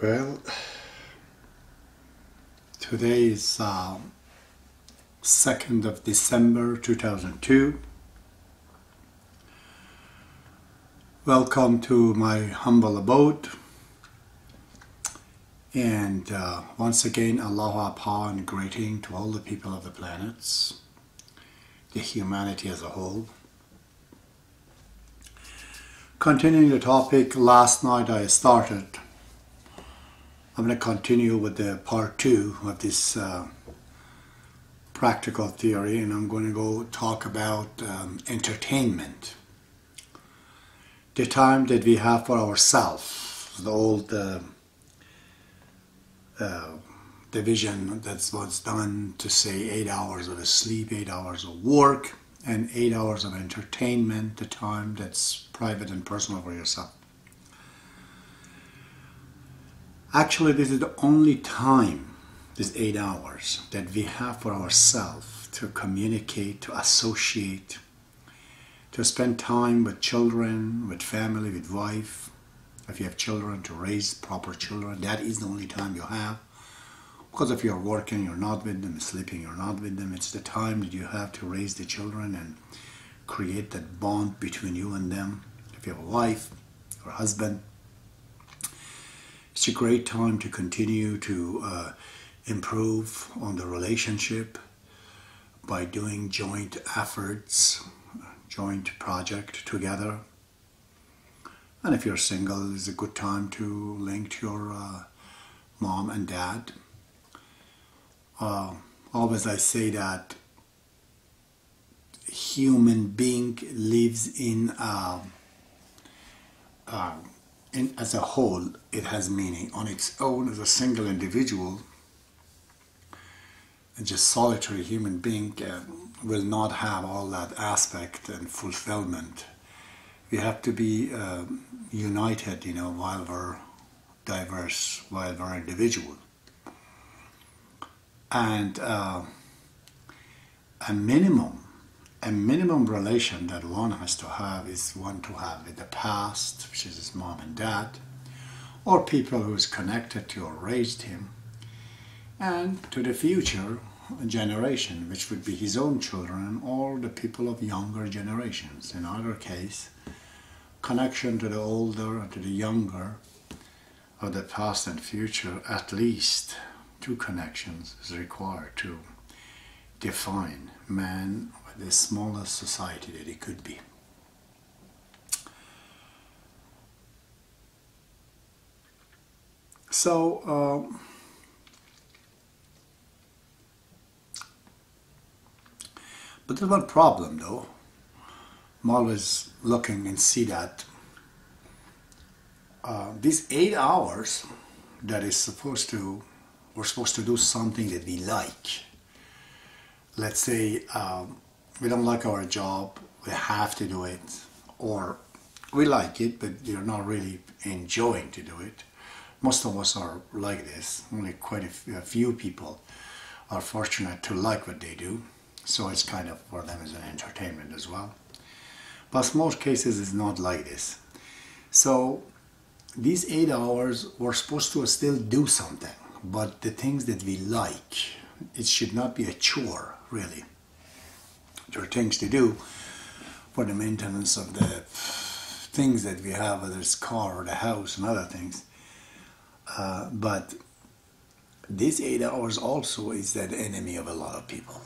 Well, today is 2nd of December 2002. Welcome to my humble abode. And once again, aloha, pa, and greeting to all the people of the planets, the humanity as a whole. Continuing the topic last night I started, I'm going to continue with the part 2 of this practical theory, and I'm going to go talk about entertainment. The time that we have for ourselves, the old division that was done to say 8 hours of sleep, 8 hours of work, and 8 hours of entertainment, the time that's private and personal for yourself. Actually, this is the only time, this 8 hours, that we have for ourselves to communicate, to associate, to spend time with children, with family, with wife. If you have children, to raise proper children, that is the only time you have. Because if you're working, you're not with them, sleeping, you're not with them. It's the time that you have to raise the children and create that bond between you and them. If you have a wife or husband, it's a great time to continue to improve on the relationship by doing joint efforts, joint project together. And if you're single, it's a good time to link to your mom and dad. Always I say that human being lives in as a whole. It has meaning on its own as a single individual. And just solitary human being will not have all that aspect and fulfillment. We have to be united, while we're diverse, while we're individual. And a minimum relation that one has to have is one to have with the past, which is his mom and dad, or people who is connected to or raised him, and to the future generation, which would be his own children or the people of younger generations. In either case, connection to the older and to the younger, of the past and future, at least 2 connections is required to define man with the smallest society that he could be. So, but there's one problem though. I'm always looking and see that these 8 hours that is we're supposed to do something that we like. Let's say we don't like our job, we have to do it, or we like it, but you're not really enjoying to do it. Most of us are like this. Only quite a few people are fortunate to like what they do, so it's kind of for them as an entertainment as well. But most cases it's not like this. So these 8 hours, we're supposed to still do something, but the things that we like, it should not be a chore, really. There are things to do for the maintenance of the things that we have, whether it's car or the house and other things. But these 8 hours also is the enemy of a lot of people.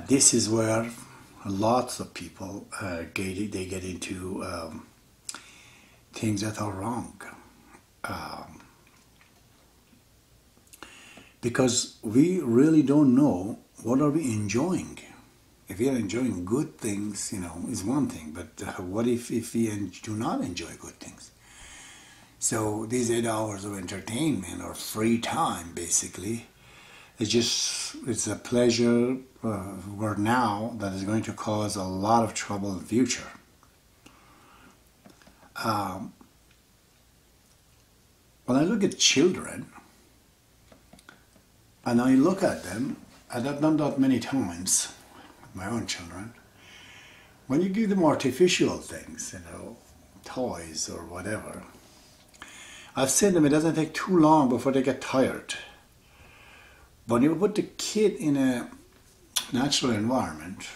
This is where lots of people they get into things that are wrong. Because we really don't know what are we enjoying. If we are enjoying good things, is one thing, but what if we do not enjoy good things? So these 8 hours of entertainment or free time, basically, it's a pleasure where now that is going to cause a lot of trouble in the future. When I look at children, and I look at them, and I've done that many times with my own children, when you give them artificial things, toys or whatever, I've seen them, it doesn't take too long before they get tired. But when you put the kid in a natural environment,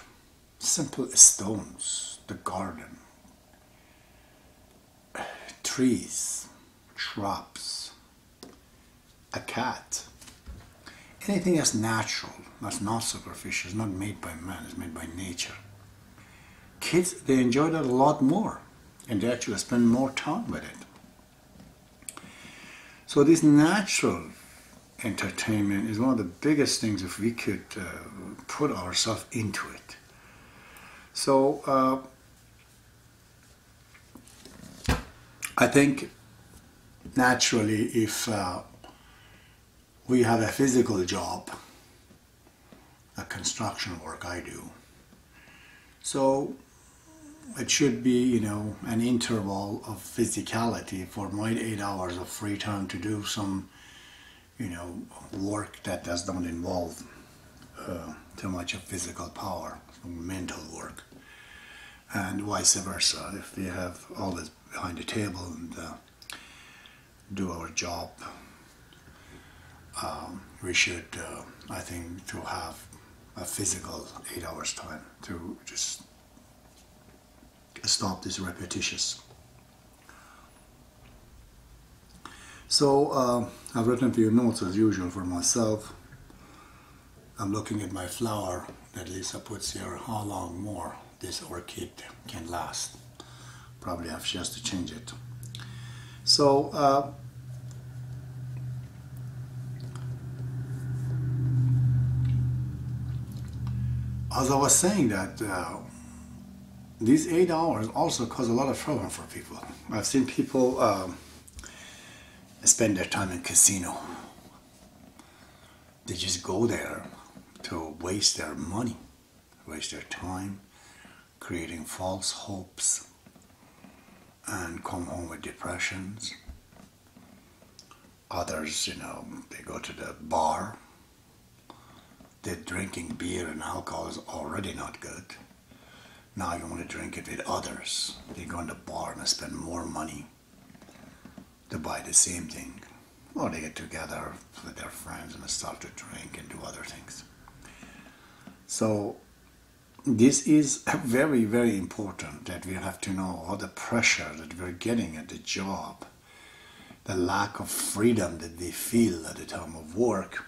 simple stones, the garden, trees, shrubs, a cat, anything that's natural, that's not superficial, it's not made by man, it's made by nature. Kids, they enjoy that a lot more, and they actually spend more time with it. So this natural entertainment is one of the biggest things if we could put ourselves into it. So I think naturally if we have a physical job, a construction work I do, so it should be, you know, an interval of physicality for my 8 hours of free time to do some, you know, work that does not involve too much of physical power, some mental work, and vice versa. If we have all this behind the table and do our job, we should, I think, to have a physical 8 hours time to just stop this repetitious. So I've written a few notes as usual for myself. I'm looking at my flower that Lisa puts here, how long more this orchid can last. Probably have just to change it. So as I was saying that these 8 hours also cause a lot of trouble for people. I've seen people spend their time in casino. They just go there to waste their money, waste their time, creating false hopes, and come home with depressions. Others, you know, they go to the bar. They're drinking beer and alcohol is already not good. Now you want to drink it with others. They go in the bar and spend more money to buy the same thing. Or they get together with their friends and start to drink and do other things. So this is very, very important that we have to know all the pressure that we're getting at the job, the lack of freedom that we feel at the time of work,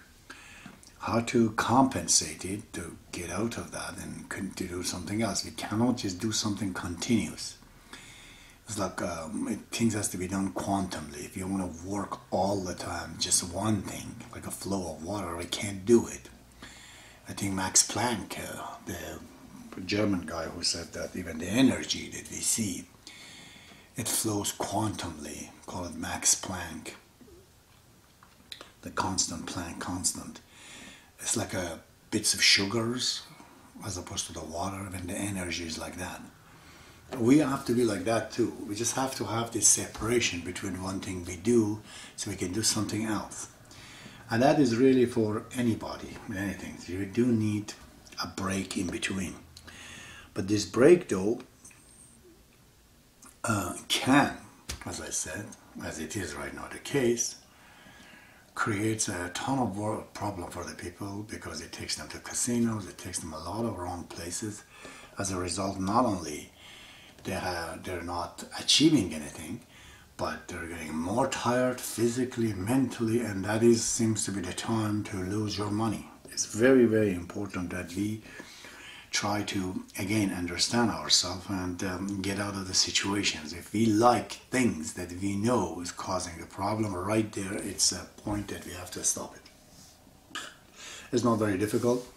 how to compensate it to get out of that and to do something else. We cannot just do something continuous. It's like things has to be done quantumly. If you want to work all the time, just one thing, like a flow of water, we can't do it. I think Max Planck, the German guy who said that even the energy that we see, it flows quantumly, call it Max Planck, the constant Planck constant. It's like bits of sugars as opposed to the water, and the energy is like that. We have to be like that too. We just have to have this separation between one thing we do so we can do something else. And that is really for anybody, anything. You do need a break in between. But this break though can, as I said, as it is right now the case, creates a ton of problem for the people because it takes them to casinos, it takes them a lot of wrong places. As a result, not only they're not achieving anything, but they're getting more tired physically, mentally, and that seems to be the time to lose your money. It's very, very important that we try to, again, understand ourselves and get out of the situations. If we like things that we know is causing the problem, right there, it's a point that we have to stop it. It's not very difficult.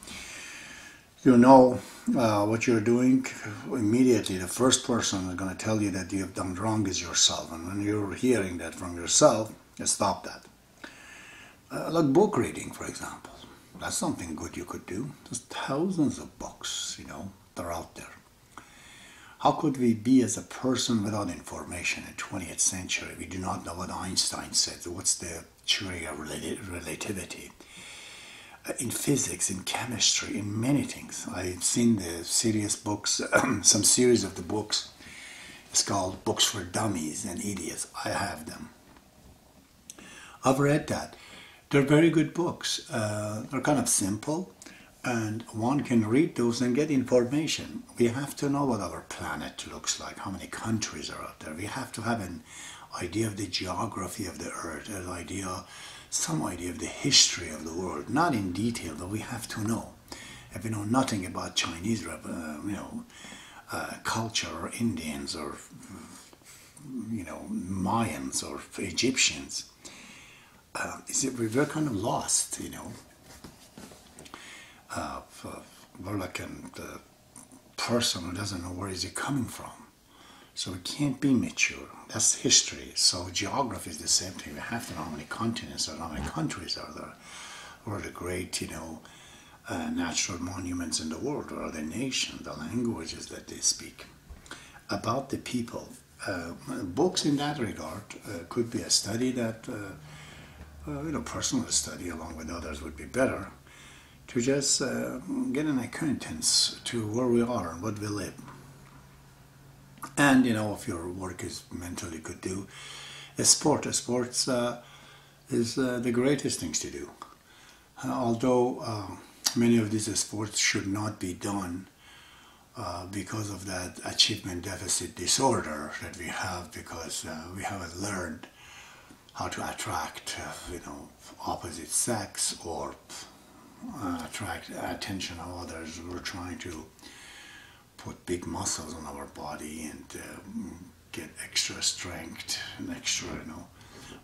You know what you're doing, immediately the first person is going to tell you that you have done wrong is yourself. And when you're hearing that from yourself, you stop that. Like book reading, for example. That's something good you could do. There's thousands of books, you know, that are out there. How could we be as a person without information in 20th century? We do not know what Einstein said. What's the theory of relativity? In physics, in chemistry, in many things. I've seen the serious books, some series of the books. It's called Books for Dummies and Idiots. I have them. I've read that. They're very good books. They're kind of simple, and one can read those and get information. We have to know what our planet looks like, how many countries are out there. We have to have an idea of the geography of the earth, some idea of the history of the world. Not in detail, but we have to know. If we know nothing about Chinese, culture, or Indians, or Mayans, or Egyptians, we're kind of lost, we're like a person who doesn't know where is he coming from. So we can't be mature. That's history. So geography is the same thing. We have to know how many continents are, how many countries are there, or the great, natural monuments in the world, or the nation, the languages that they speak. About the people, books in that regard could be a study that, personal study along with others would be better, to just get an acquaintance to where we are and what we live. And if your work is mentally good, do sports is the greatest things to do. Although many of these sports should not be done because of that achievement deficit disorder that we have, because we haven't learned how to attract opposite sex, or attract attention of others. We're trying to put big muscles on our body and get extra strength and extra,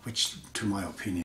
which to my opinion